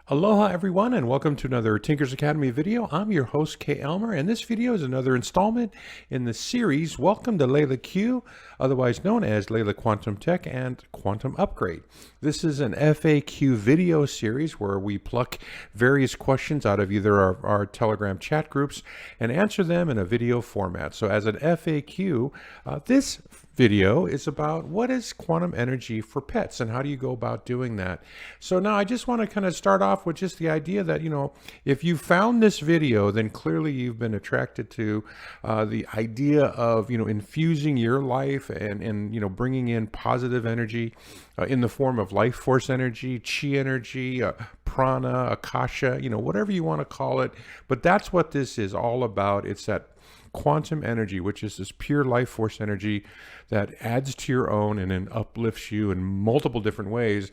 Aloha everyone and welcome to another Tinker's Academy video. I'm your host Kay Elmer and this video is another installment in the series Welcome to LeelaQ, otherwise known as Leela Quantum Tech and Quantum Upgrade. This is an FAQ video series where we pluck various questions out of either our Telegram chat groups and answer them in a video format. So as an FAQ, this video is about what is quantum energy for pets and how do you go about doing that. So now I just want to kind of start off with just the idea that, if you found this video, then clearly you've been attracted to the idea of, infusing your life and bringing in positive energy in the form of life force energy, chi energy, prana, akasha, whatever you want to call it. But that's what this is all about. It's that quantum energy, which is this pure life force energy that adds to your own and then uplifts you in multiple different ways.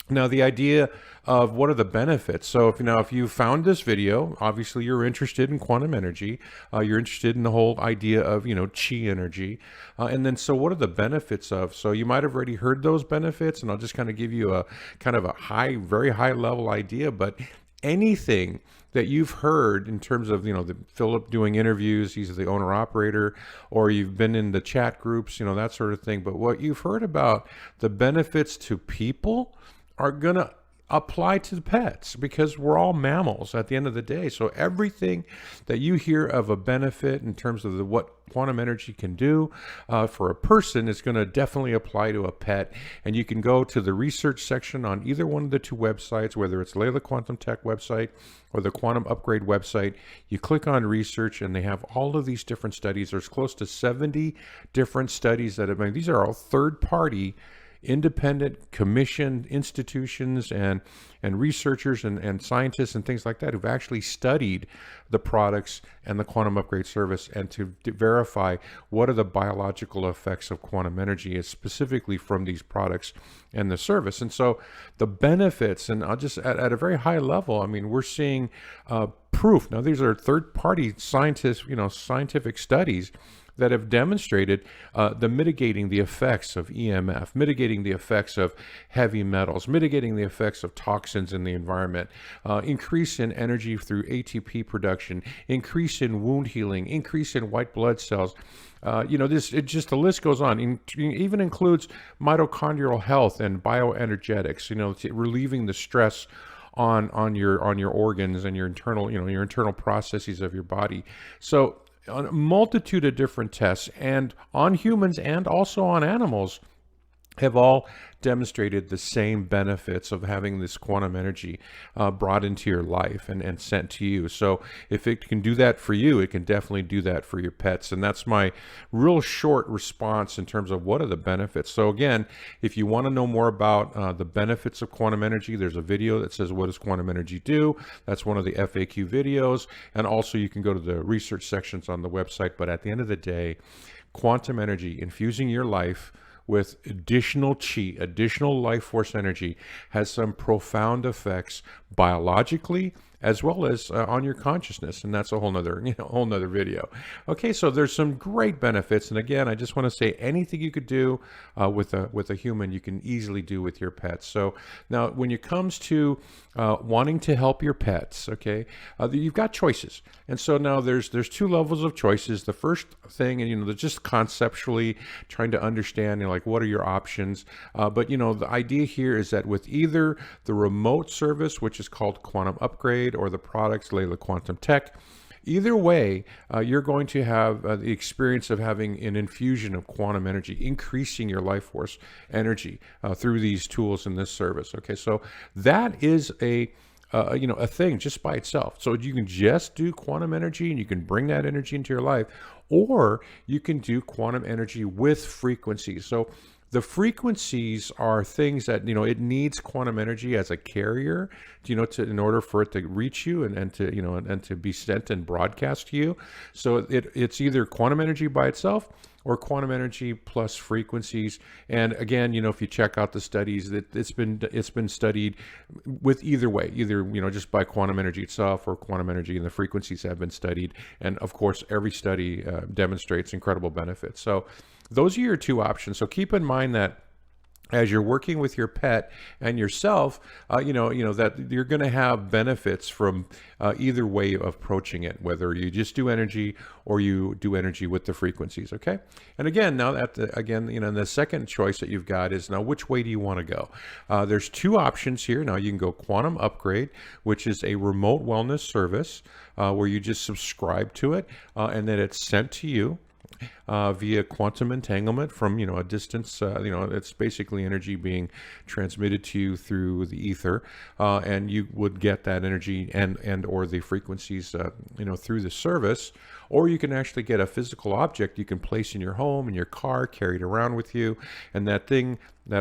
Now, the idea of what are the benefits. So if you found this video, obviously you're interested in quantum energy. You're interested in the whole idea of, chi energy. And then, so what are the benefits of? So you might have already heard those benefits, and I'll just kind of give you a kind of a very high level idea, but anything that you've heard in terms of, the Philip doing interviews, he's the owner operator, or you've been in the chat groups, that sort of thing. But what you've heard about the benefits to people are going to apply to the pets because we're all mammals at the end of the day. So everything that you hear of a benefit in terms of what quantum energy can do for a person is going to definitely apply to a pet. And you can go to the research section on either one of the two websites, whether it's Leela Quantum Tech website or the Quantum Upgrade website. You click on research and they have all of these different studies. There's close to 70 different studies that have been, these are all third-party independent commissioned institutions and researchers and scientists and things like that who've actually studied the products and the quantum upgrade service and to verify what are the biological effects of quantum energy specifically from these products and the service. And so the benefits, and I'll just at a very high level, we're seeing proof. Now, these are third-party scientists, scientific studies that have demonstrated the mitigating the effects of EMF, mitigating the effects of heavy metals, mitigating the effects of toxins in the environment, increase in energy through ATP production, increase in wound healing, increase in white blood cells. The list goes on. It even includes mitochondrial health and bioenergetics, relieving the stress on your organs and your internal processes of your body. So on a multitude of different tests and on humans and also on animals have all demonstrated the same benefits of having this quantum energy brought into your life and sent to you. So if it can do that for you, it can definitely do that for your pets. And that's my real short response in terms of what are the benefits. So again, if you want to know more about the benefits of quantum energy, there's a video that says, what does quantum energy do? That's one of the FAQ videos. And also you can go to the research sections on the website. But at the end of the day, quantum energy, infusing your life with additional chi, additional life force energy, has some profound effects biologically as well as on your consciousness, and that's a whole nother video. Okay, so there's some great benefits, and again, I just want to say anything you could do with a human, you can easily do with your pets. So now, when it comes to wanting to help your pets, okay, you've got choices, and so now there's two levels of choices. The first thing, and they're just conceptually trying to understand, like what are your options, but the idea here is that with either the remote service, which is called Quantum Upgrade, or the products Leela Quantum Tech, either way, you're going to have the experience of having an infusion of quantum energy, increasing your life force energy through these tools in this service. Okay, so that is a thing just by itself. So you can just do quantum energy and you can bring that energy into your life, or you can do quantum energy with frequencies. So the frequencies are things that, it needs quantum energy as a carrier, in order for it to reach you and to be sent and broadcast to you. So it's either quantum energy by itself or quantum energy plus frequencies. And again, if you check out the studies, that it's been studied with either way, either just by quantum energy itself or quantum energy and the frequencies have been studied. And of course, every study demonstrates incredible benefits. So those are your two options. So keep in mind that as you're working with your pet and yourself, that you're going to have benefits from either way of approaching it, whether you just do energy or you do energy with the frequencies. Okay. And again, now the second choice that you've got is, now which way do you want to go? There's two options here. Now you can go Quantum Upgrade, which is a remote wellness service where you just subscribe to it and then it's sent to you via quantum entanglement from a distance. It's basically energy being transmitted to you through the ether, and you would get that energy and or the frequencies through the service. Or you can actually get a physical object you can place in your home, in your car, carried around with you, and that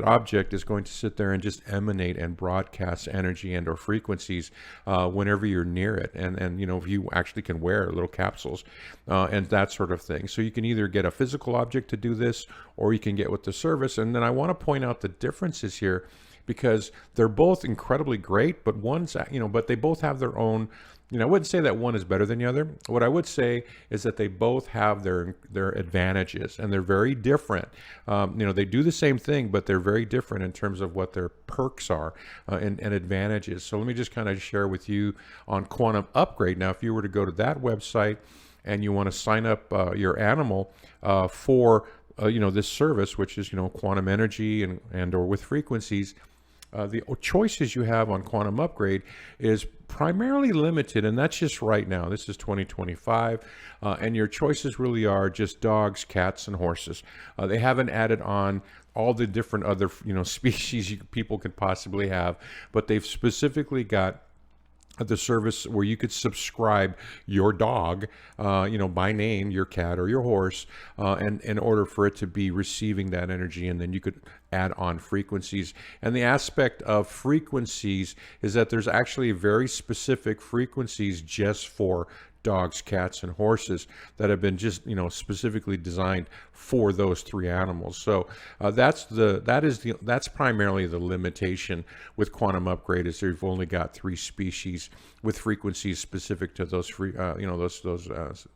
object is going to sit there and just emanate and broadcast energy and or frequencies whenever you're near it. And if you actually can wear little capsules and that sort of thing. So you can either get a physical object to do this, or you can get with the service. And then I want to point out the differences here, because they're both incredibly great, but but they both have their own. I wouldn't say that one is better than the other. What I would say is that they both have their advantages, and they're very different. They do the same thing, but they're very different in terms of what their perks are and advantages. So let me just kind of share with you on Quantum Upgrade. Now, if you were to go to that website and you want to sign up your animal for this service, which is quantum energy and or with frequencies, the choices you have on Quantum Upgrade is primarily limited, and that's just right now. This is 2025, and your choices really are just dogs, cats, and horses. They haven't added on all the different other species people could possibly have, but they've specifically got the service where you could subscribe your dog, by name, your cat or your horse, and in order for it to be receiving that energy, and then you could add on frequencies. And the aspect of frequencies is that there's actually very specific frequencies just for dogs, cats, and horses that have been just specifically designed for those three animals. So that's primarily the limitation with Quantum Upgrade, is they've only got 3 species with frequencies specific to those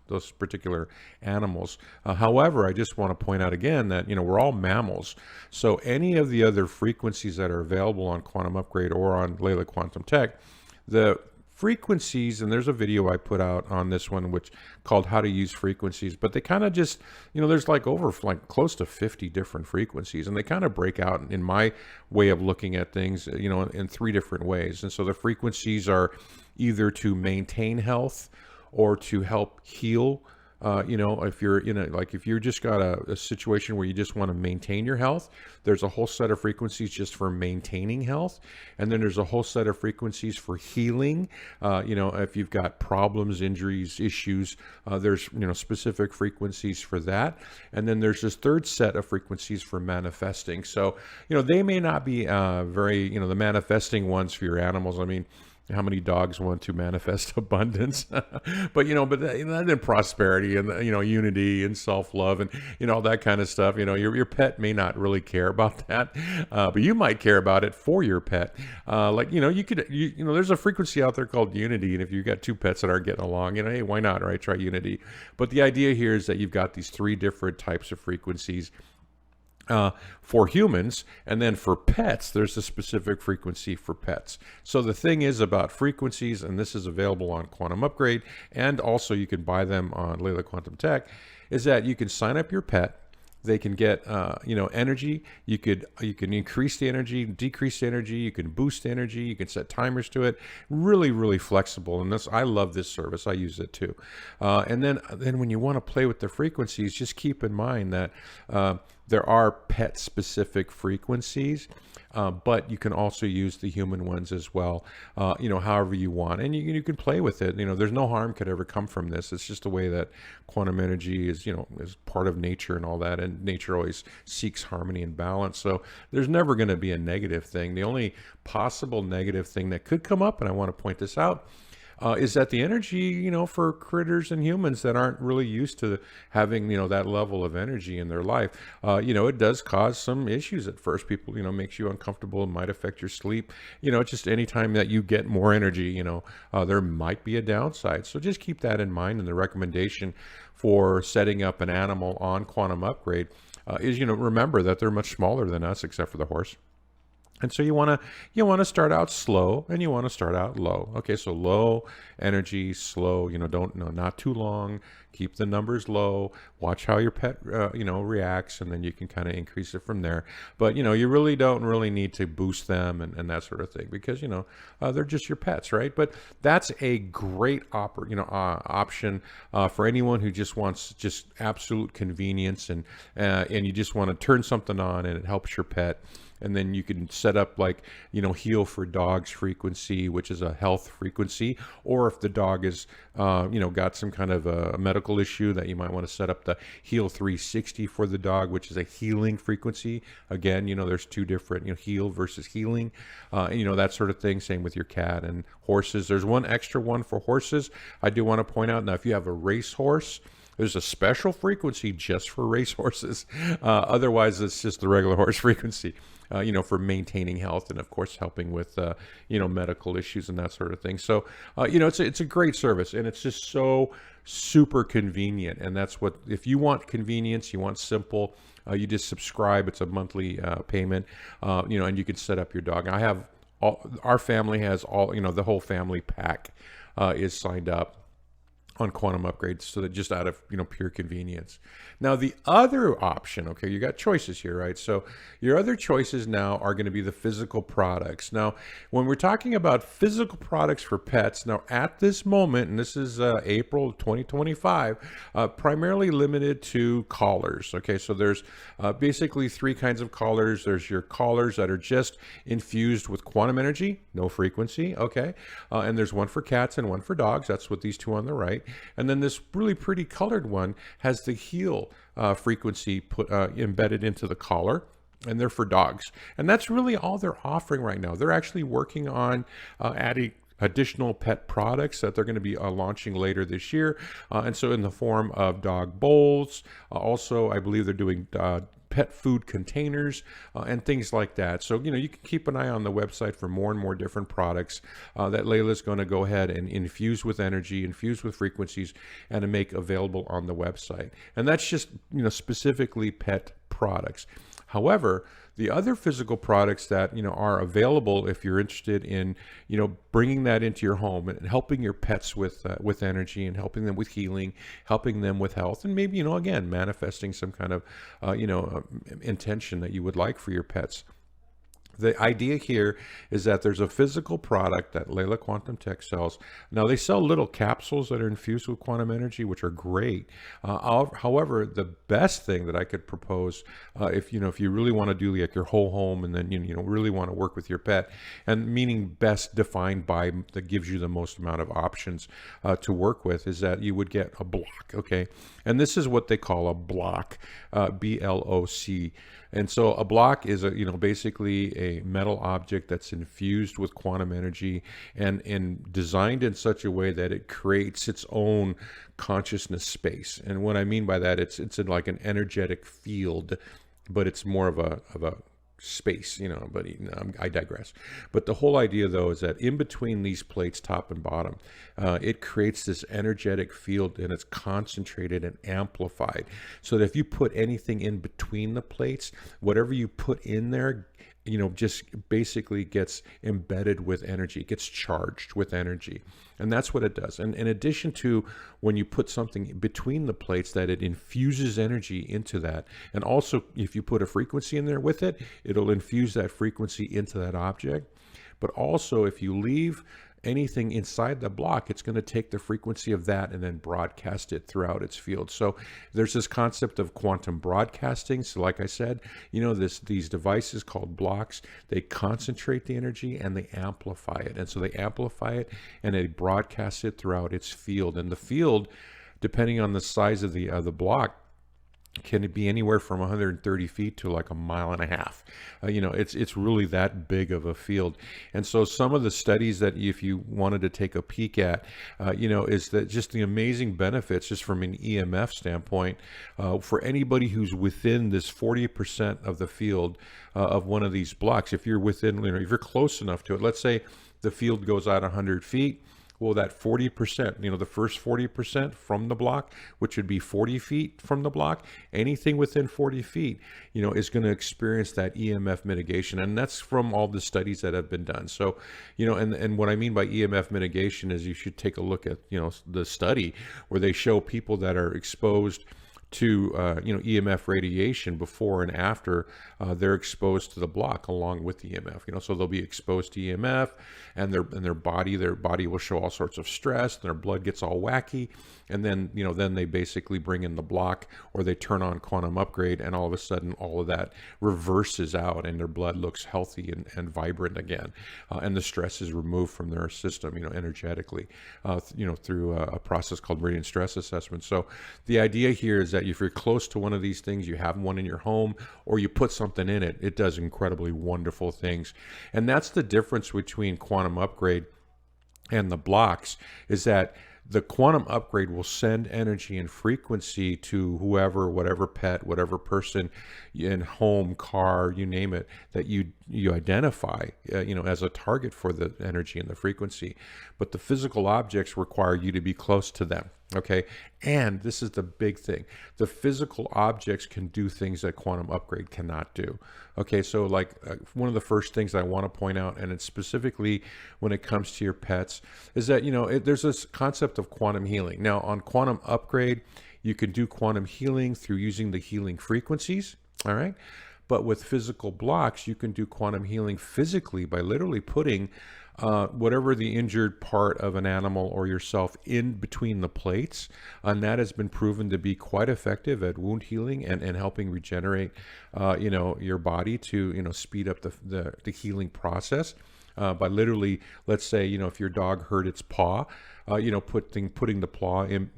those particular animals. However, I just want to point out again that we're all mammals, so any of the other frequencies that are available on Quantum Upgrade or on Leela Quantum Tech, the frequencies, and there's a video I put out on this one which called How to Use Frequencies, but they kind of just there's close to 50 different frequencies, and they kind of break out, in my way of looking at things, in 3 different ways. And so the frequencies are either to maintain health or to help heal. If you're if you're just got a situation where you just want to maintain your health, there's a whole set of frequencies just for maintaining health. And then there's a whole set of frequencies for healing. If you've got problems, injuries, issues, there's, specific frequencies for that. And then there's this third set of frequencies for manifesting. So, they may not be very, the manifesting ones for your animals. I mean, how many dogs want to manifest abundance? but then prosperity and unity and self-love and all that kind of stuff. Your pet may not really care about that, but you might care about it for your pet. There's a frequency out there called unity, and if you've got 2 pets that aren't getting along, hey, why not, right? Try unity. But the idea here is that you've got these 3 different types of frequencies. For humans, and then for pets, there's a specific frequency for pets. So the thing is about frequencies, and this is available on Quantum Upgrade, and also you can buy them on Leela Quantum Tech, is that you can sign up your pet. They can get energy. You can increase the energy, decrease the energy. You can boost the energy. You can set timers to it. Really, really flexible. And I love this service. I use it too. And then when you want to play with the frequencies, just keep in mind that there are pet specific frequencies. But you can also use the human ones as well, however you want. And you can play with it. There's no harm could ever come from this. It's just the way that quantum energy is part of nature and all that. And nature always seeks harmony and balance. So there's never going to be a negative thing. The only possible negative thing that could come up, and I want to point this out, is that the energy, for critters and humans that aren't really used to having, that level of energy in their life, it does cause some issues at first. People, makes you uncomfortable. It might affect your sleep. Just anytime that you get more energy, there might be a downside. So just keep that in mind. And the recommendation for setting up an animal on Quantum Upgrade is, remember that they're much smaller than us, except for the horse. And so you want to start out slow, and you want to start out low. Okay, so low energy, slow. Don't not too long. Keep the numbers low. Watch how your pet reacts, and then you can kind of increase it from there. But you really don't need to boost them and that sort of thing, because they're just your pets, right? But that's a great option for anyone who just wants just absolute convenience, and you just want to turn something on and it helps your pet. And then you can set up heal for dogs frequency, which is a health frequency. Or if the dog is, got some kind of a medical issue, that you might want to set up the heal 360 for the dog, which is a healing frequency. Again, there's two different, heal versus healing, that sort of thing. Same with your cat and horses. There's one extra one for horses. I do want to point out, now, if you have a racehorse, there's a special frequency just for racehorses. Otherwise, it's just the regular horse frequency, for maintaining health and, of course, helping with, medical issues and that sort of thing. So, it's a great service, and it's just so super convenient. And that's what, if you want convenience, you want simple, you just subscribe. It's a monthly payment, and you can set up your dog. Our family has the whole family pack is signed up on Quantum Upgrades, so that just out of pure convenience. Now the other option, okay, you got choices here, right? So your other choices now are going to be the physical products. Now when we're talking about physical products for pets, now at this moment, and this is April 2025, primarily limited to collars. Okay, so there's basically three kinds of collars. There's your collars that are just infused with quantum energy, no frequency, okay, and there's one for cats and one for dogs. That's what these two on the right. And then this really pretty colored one has the heal frequency embedded into the collar, and they're for dogs. And that's really all they're offering right now. They're actually working on adding additional pet products that they're going to be launching later this year. And so in the form of dog bowls, also I believe they're doing pet food containers and things like that. So, you can keep an eye on the website for more and more different products that Leela's going to go ahead and infuse with energy, infuse with frequencies, and to make available on the website. And that's just, specifically pet products. However, the other physical products that are available, if you're interested in bringing that into your home and helping your pets with energy, and helping them with healing, helping them with health, and maybe again manifesting some kind of intention that you would like for your pets. The idea here is that there's a physical product that Leela Quantum Tech sells. Now, they sell little capsules that are infused with quantum energy, which are great. However, the best thing that I could propose, if you really want to do like your whole home, and then really want to work with your pet, and meaning best defined by that gives you the most amount of options to work with, is that you would get a block. Okay, and this is what they call a block, BLOC. And so a block is basically a metal object that's infused with quantum energy and designed in such a way that it creates its own consciousness space. And what I mean by that, it's like an energetic field, but it's more of a space, but I digress. But the whole idea, though, is that in between these plates, top and bottom, it creates this energetic field, and it's concentrated and amplified, so that if you put anything in between the plates, whatever you put in there, just basically gets embedded with energy, gets charged with energy. And that's what it does. And in addition to when you put something between the plates, that it infuses energy into that. And also, if you put a frequency in there with it, it'll infuse that frequency into that object. But also, if you leave anything inside the block, it's going to take the frequency of that and then broadcast it throughout its field. So there's this concept of quantum broadcasting. So like I said, these devices called blocks, they concentrate the energy and they amplify it. And so they amplify it and they broadcast it throughout its field. And the field, depending on the size of the block, can it be anywhere from 130 feet to like 1.5 miles. It's really that big of a field. And so some of the studies that if you wanted to take a peek at, is that just the amazing benefits just from an EMF standpoint for anybody who's within this 40% of the field of one of these blocks. If you're within, if you're close enough to it, let's say the field goes out 100 feet, Well, that 40%, the first 40% from the block, which would be 40 feet from the block, anything within 40 feet, is going to experience that EMF mitigation. And that's from all the studies that have been done. So, and what I mean by EMF mitigation is you should take a look at, the study where they show people that are exposed to EMF radiation before and after they're exposed to the block along with EMF. So they'll be exposed to EMF, and their body will show all sorts of stress, and their blood gets all wacky, and then then they basically bring in the block, or they turn on quantum upgrade, and all of a sudden all of that reverses out, and their blood looks healthy and vibrant again, and the stress is removed from their system, energetically, through a process called radiant stress assessment. So the idea here is that if you're close to one of these things, you have one in your home, or you put something in it, it does incredibly wonderful things. And that's the difference between quantum upgrade and the blocks, is that the quantum upgrade will send energy and frequency to whoever, whatever pet, whatever person in home, car, you name it, that you identify, as a target for the energy and the frequency. But the physical objects require you to be close to them. Okay. And this is the big thing. The physical objects can do things that quantum upgrade cannot do. Okay. So one of the first things I want to point out, and it's specifically when it comes to your pets, is that, there's this concept of quantum healing. Now on quantum upgrade, you can do quantum healing through using the healing frequencies. All right. But with physical blocks, you can do quantum healing physically by literally putting whatever the injured part of an animal or yourself in between the plates. And that has been proven to be quite effective at wound healing and helping regenerate, your body to, speed up the healing process. By literally, let's say, if your dog hurt its paw, putting the paw in,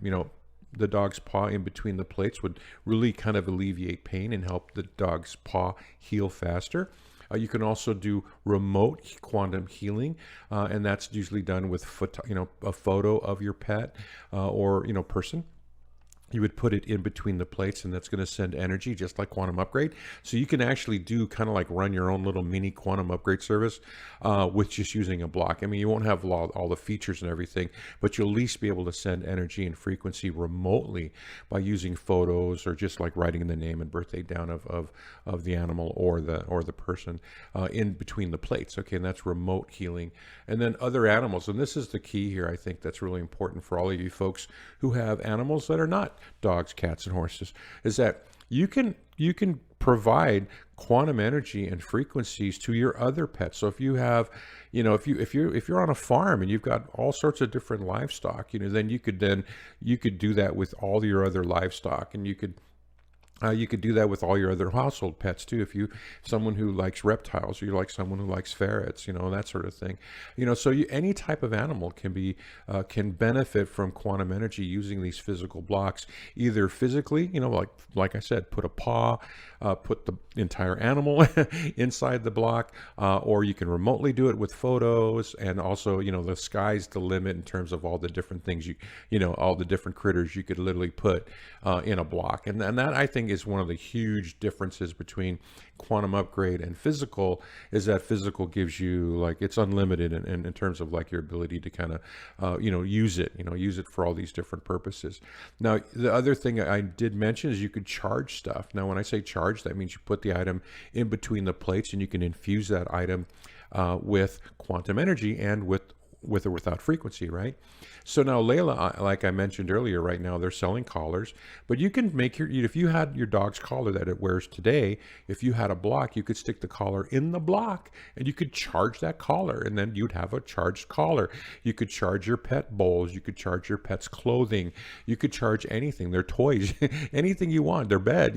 the dog's paw in between the plates would really kind of alleviate pain and help the dog's paw heal faster. You can also do remote quantum healing, and that's usually done with a photo of your pet or person. You would put it in between the plates, and that's going to send energy just like quantum upgrade. So you can actually do kind of like run your own little mini quantum upgrade service with just using a block. I mean, you won't have all the features and everything, but you'll at least be able to send energy and frequency remotely by using photos or just like writing the name and birthday down of the animal or the person in between the plates. Okay, and that's remote healing. And then other animals, and this is the key here, I think that's really important for all of you folks who have animals that are not dogs, cats, and horses, is that you can provide quantum energy and frequencies to your other pets. So if you have, if you're on a farm and you've got all sorts of different livestock, then you could do that with all your other livestock, and you could do that with all your other household pets too. If someone who likes reptiles, or you like someone who likes ferrets, that sort of thing. So any type of animal can benefit from quantum energy using these physical blocks, either physically, like I said, put a paw, put the entire animal inside the block, or you can remotely do it with photos. And also, the sky's the limit in terms of all the different things all the different critters you could literally put in a block. And that, I think, is one of the huge differences between quantum upgrade and physical, is that physical gives you it's unlimited in terms of your ability to kind of use it for all these different purposes. Now the other thing I did mention is you could charge stuff. Now when I say charge, that means you put the item in between the plates, and you can infuse that item with quantum energy and with or without frequency, right? So now Leela, like I mentioned earlier, right now they're selling collars, but you can make if you had your dog's collar that it wears today, if you had a block, you could stick the collar in the block and you could charge that collar, and then you'd have a charged collar. You could charge your pet bowls, you could charge your pet's clothing, you could charge anything, their toys, anything you want, their bed,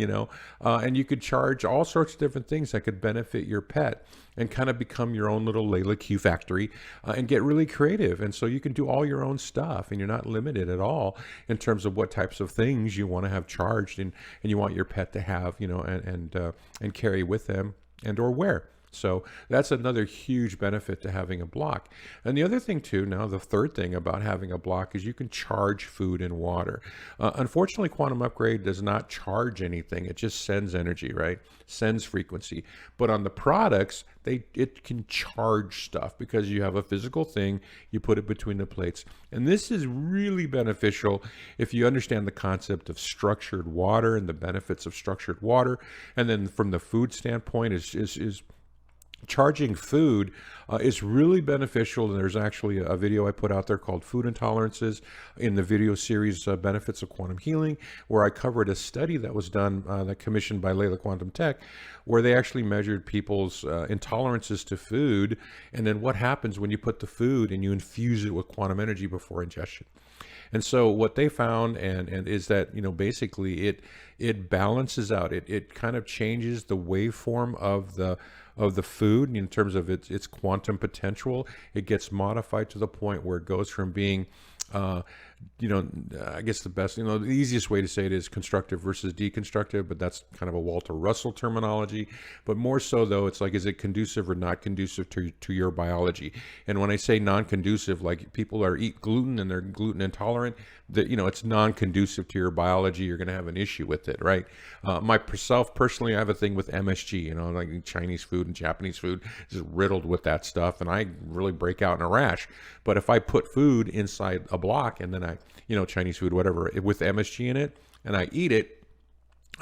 and you could charge all sorts of different things that could benefit your pet, and kind of become your own little LeelaQ factory and get really creative. And so you can do all your own stuff, and you're not limited at all in terms of what types of things you want to have charged and you want your pet to have, and carry with them and or wear. So that's another huge benefit to having a block. And the other thing too, now the third thing about having a block is you can charge food and water. Unfortunately, Quantum Upgrade does not charge anything. It just sends energy, right? Sends frequency. But on the products, it can charge stuff because you have a physical thing, you put it between the plates. And this is really beneficial if you understand the concept of structured water and the benefits of structured water. And then from the food standpoint is charging food is really beneficial. And there's actually a video I put out there called Food Intolerances in the video series Benefits of Quantum Healing, where I covered a study that was done, that commissioned by Leela Quantum Tech, where they actually measured people's intolerances to food, and then what happens when you put the food and you infuse it with quantum energy before ingestion. And so what they found and is that, basically it balances out. It kind of changes the waveform of the food in terms of its quantum potential. It gets modified to the point where it goes from being I guess the easiest way to say it is constructive versus deconstructive, but that's kind of a Walter Russell terminology. But more so though, it's like, is it conducive or not conducive to your biology? And when I say non-conducive, like people eat gluten and they're gluten intolerant, that it's non-conducive to your biology. You're going to have an issue with it, right? Myself personally, I have a thing with MSG. Like Chinese food and Japanese food is riddled with that stuff, and I really break out in a rash. But if I put food inside a block and then Chinese food, whatever, with MSG in it, and I eat it,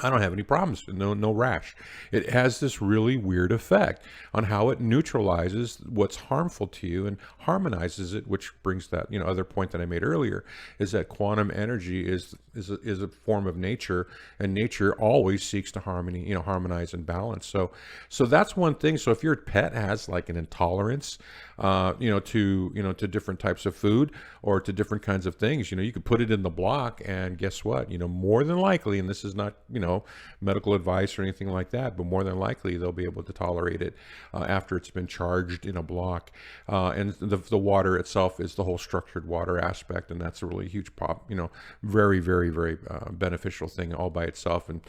I don't have any problems, no rash. It has this really weird effect on how it neutralizes what's harmful to you and harmonizes it, which brings that other point that I made earlier, is that quantum energy is a form of nature, and nature always seeks to harmonize and balance. So that's one thing. So if your pet has like an intolerance, to different types of food or to different kinds of things, you could put it in the block, and guess what? More than likely, and this is not medical advice or anything like that, but more than likely they'll be able to tolerate it after it's been charged in a block. And the water itself is the whole structured water aspect, and that's a really huge very, very, very beneficial thing all by itself. And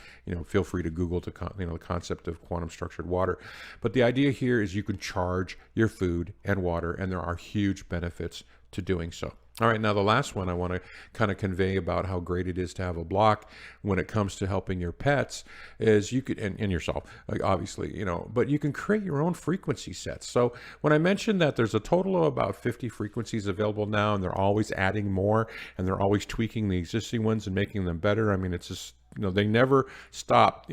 feel free to Google the concept of quantum structured water. But the idea here is you can charge your food and water, and there are huge benefits to doing so. All right, now the last one I want to kind of convey about how great it is to have a block when it comes to helping your pets is you could, and yourself, like obviously, but you can create your own frequency sets. So when I mentioned that there's a total of about 50 frequencies available now, and they're always adding more, and they're always tweaking the existing ones and making them better. I mean, it's just, they never stop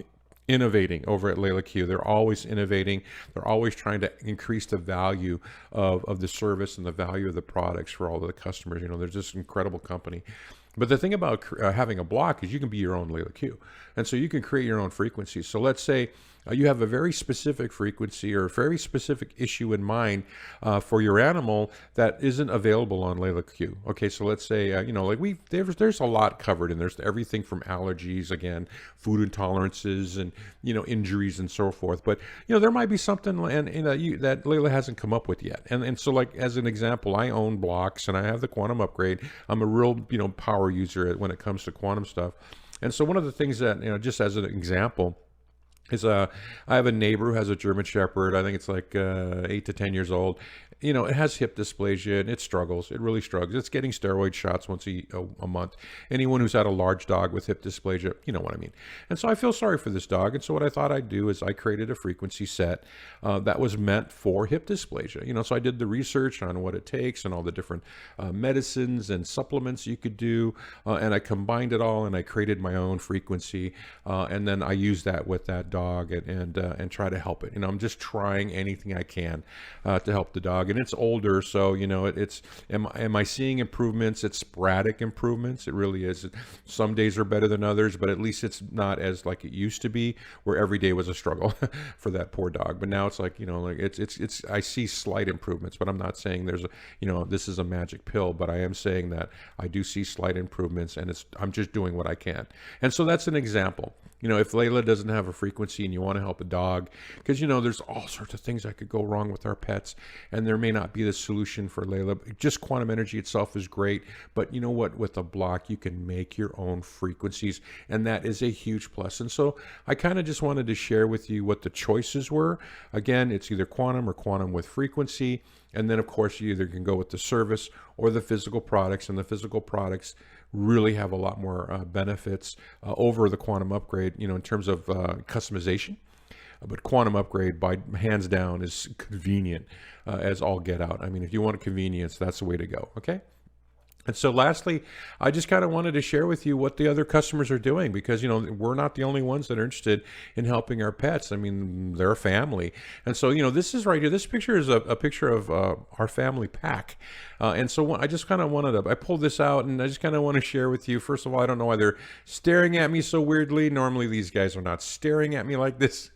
innovating over at LeelaQ. They're always innovating. They're always trying to increase the value of the service and the value of the products for all of the customers. They're just an incredible company. But the thing about having a block is you can be your own LeelaQ. And so you can create your own frequency. So let's say you have a very specific frequency or a very specific issue in mind for your animal that isn't available on LeelaQ. Okay, so let's say, there's a lot covered, and there's everything from allergies, again, food intolerances, and, injuries and so forth. But, there might be something that Leela hasn't come up with yet. And so, like, as an example, I own blocks, and I have the Quantum Upgrade. I'm a real, power user when it comes to quantum stuff. And so one of the things that, just as an example, is I have a neighbor who has a German Shepherd. I think it's like 8 to 10 years old. It has hip dysplasia, and it struggles. It really struggles. It's getting steroid shots once a month. Anyone who's had a large dog with hip dysplasia, you know what I mean. And so I feel sorry for this dog. And so what I thought I'd do is I created a frequency set that was meant for hip dysplasia. So I did the research on what it takes and all the different medicines and supplements you could do. And I combined it all, and I created my own frequency. And then I used that with that dog and try to help it. I'm just trying anything I can to help the dog. And it's older, so it's am I seeing improvements? It's sporadic improvements. It really is. Some days are better than others, but at least it's not as like it used to be, where every day was a struggle for that poor dog. But now it's like it's I see slight improvements, but I'm not saying there's this is a magic pill, but I am saying that I do see slight improvements, and I'm just doing what I can. And so that's an example. You know, if Layla doesn't have a frequency and you want to help a dog, because, you know, there's all sorts of things that could go wrong with our pets, and there may not be the solution for Layla. Just quantum energy itself is great, but you know what? With a block, you can make your own frequencies, and that is a huge plus. And so I kind of just wanted to share with you what the choices were. Again, it's either quantum or quantum with frequency. And then, of course, you either can go with the service or the physical products, and the physical products really have a lot more benefits over the quantum upgrade, you know, in terms of customization. But quantum upgrade, by hands down, is convenient as all get out. I mean, if you want convenience, that's the way to go. Okay. And so lastly, I just kind of wanted to share with you what the other customers are doing, because, you know, we're not the only ones that are interested in helping our pets. I mean, they're a family. And so, you know, this is right here. This picture is a picture of our family pack. And so I just kind of wanted to, I pulled this out and I just kind of want to share with you. First of all, I don't know why they're staring at me so weirdly. Normally these guys are not staring at me like this.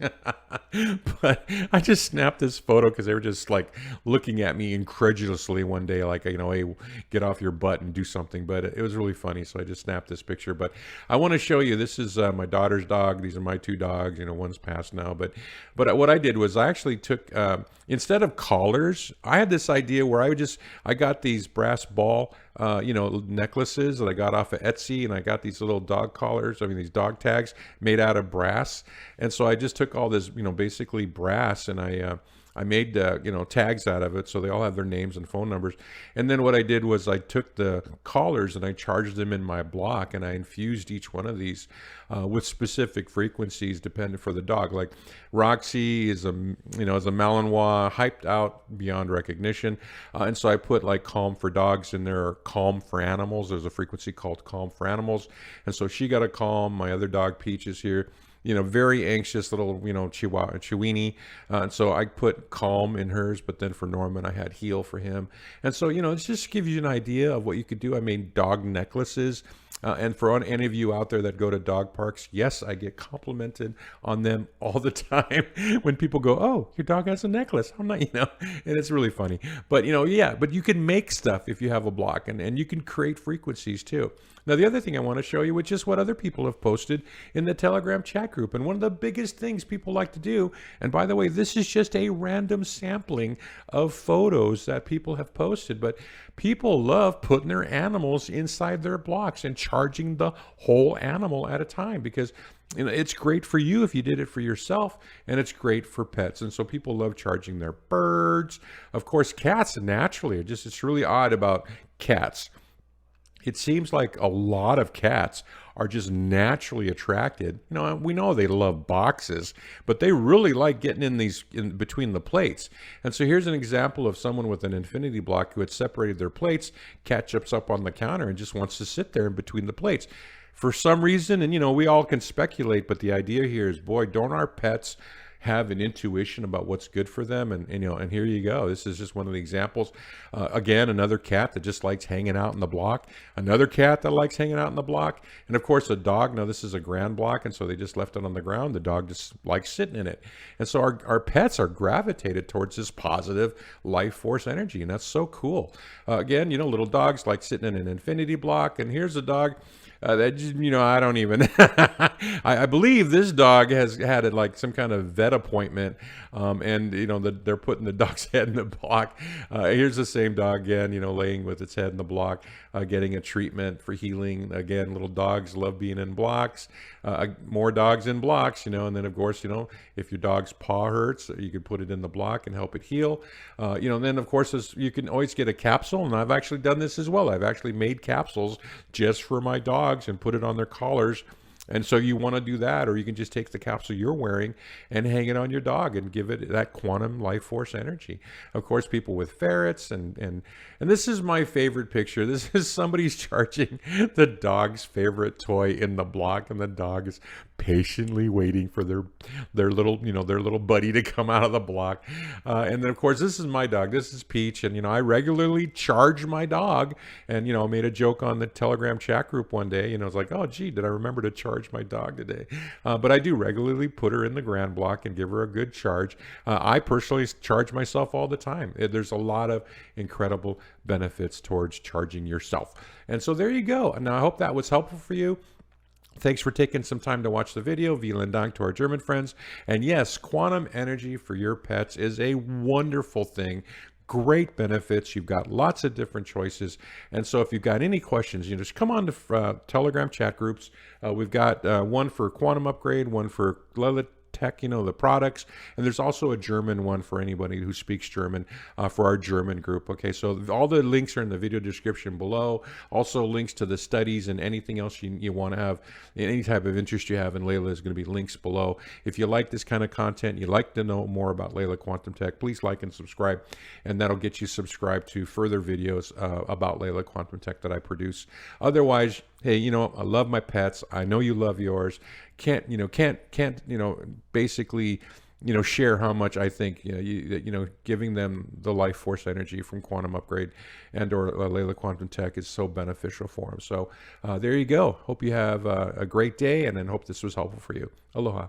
But I just snapped this photo because they were just like looking at me incredulously one day, like, you know, hey, get off your butt and do something. But it was really funny, so I just snapped this picture. But I want to show you, this is my daughter's dog. These are my two dogs. You know, one's passed now, but what I did was I actually took instead of collars, I had this idea where I got these brass ball you know, necklaces that I got off of Etsy, and I got these little dog collars, I mean these dog tags made out of brass. And so I just took all this, you know, basically brass, and I made you know, tags out of it, so they all have their names and phone numbers. And then what I did was I took the collars and I charged them in my block, and I infused each one of these with specific frequencies dependent for the dog. Like Roxy is a, you know, is a Malinois, hyped out beyond recognition, and so I put like calm for dogs in there, or calm for animals. There's a frequency called calm for animals, and so she got a calm. My other dog Peach is here, you know, very anxious little, you know, Chiweenie. And so I put calm in hers, but then for Norman, I had heal for him. And so, you know, it just gives you an idea of what you could do. I made dog necklaces. And for any of you out there that go to dog parks, yes, I get complimented on them all the time when people go, oh, your dog has a necklace. I'm not, you know, and it's really funny. But, you know, yeah, but you can make stuff if you have a block, and you can create frequencies too. Now, the other thing I want to show you, which is what other people have posted in the Telegram chat group. And one of the biggest things people like to do, and by the way, this is just a random sampling of photos that people have posted, but people love putting their animals inside their blocks and charging the whole animal at a time, because, you know, it's great for you if you did it for yourself, and it's great for pets. And so people love charging their birds. Of course, cats naturally are just, it's really odd about cats. It seems like a lot of cats are just naturally attracted. You know, we know they love boxes, but they really like getting in between the plates. And so here's an example of someone with an infinity block who had separated their plates. Cat jumps up on the counter and just wants to sit there in between the plates. For some reason, and you know, we all can speculate, but the idea here is, boy, don't our pets have an intuition about what's good for them? And you know, and here you go. This is just one of the examples. Again, another cat that just likes hanging out in the block. Another cat that likes hanging out in the block. And of course, a dog. Now, this is a grand block, and so they just left it on the ground. The dog just likes sitting in it. And so our pets are gravitated towards this positive life force energy, and that's so cool. Again, you know, little dogs like sitting in an infinity block. And here's a dog that, you know, I don't even, I believe this dog has had like some kind of vet appointment, and, you know, they're putting the dog's head in the block. Here's the same dog again, you know, laying with its head in the block, getting a treatment for healing. Again, little dogs love being in blocks. More dogs in blocks, you know, and then of course, you know, if your dog's paw hurts, you can put it in the block and help it heal. You know, and then of course, you can always get a capsule, and I've actually done this as well. I've actually made capsules just for my dogs and put it on their collars. And so you want to do that, or you can just take the capsule you're wearing and hang it on your dog and give it that quantum life force energy. Of course, people with ferrets, and this is my favorite picture. This is somebody's charging the dog's favorite toy in the block, and the dog is patiently waiting for their little, you know, their little buddy to come out of the block. And then of course, this is my dog. This is Peach, and you know, I regularly charge my dog. And you know, I made a joke on the Telegram chat group one day. You know, it's like, oh gee, did I remember to charge my dog today? But I do regularly put her in the grand block and give her a good charge. I personally charge myself all the time. There's a lot of incredible benefits towards charging yourself. And so there you go. Now I hope that was helpful for you. Thanks for taking some time to watch the video. Vielen Dank to our German friends. And yes, quantum energy for your pets is a wonderful thing. Great benefits. You've got lots of different choices. And so if you've got any questions, just come on to Telegram chat groups. We've got one for quantum upgrade, one for LeelaQ Tech, the products, and there's also a German one for anybody who speaks German, for our German group. Okay, so all the links are in the video description below. Also links to the studies and anything else you want to have, any type of interest you have in Leela is going to be links below. If you like this kind of content, you'd like to know more about Leela Quantum Tech, please like and subscribe, and that'll get you subscribed to further videos about Leela Quantum Tech that I produce. Otherwise, hey, I love my pets. I know you love yours. Can't basically, share how much I think, giving them the life force energy from quantum upgrade and or Leela Quantum Tech is so beneficial for them. So there you go. Hope you have a great day, and then hope this was helpful for you. Aloha.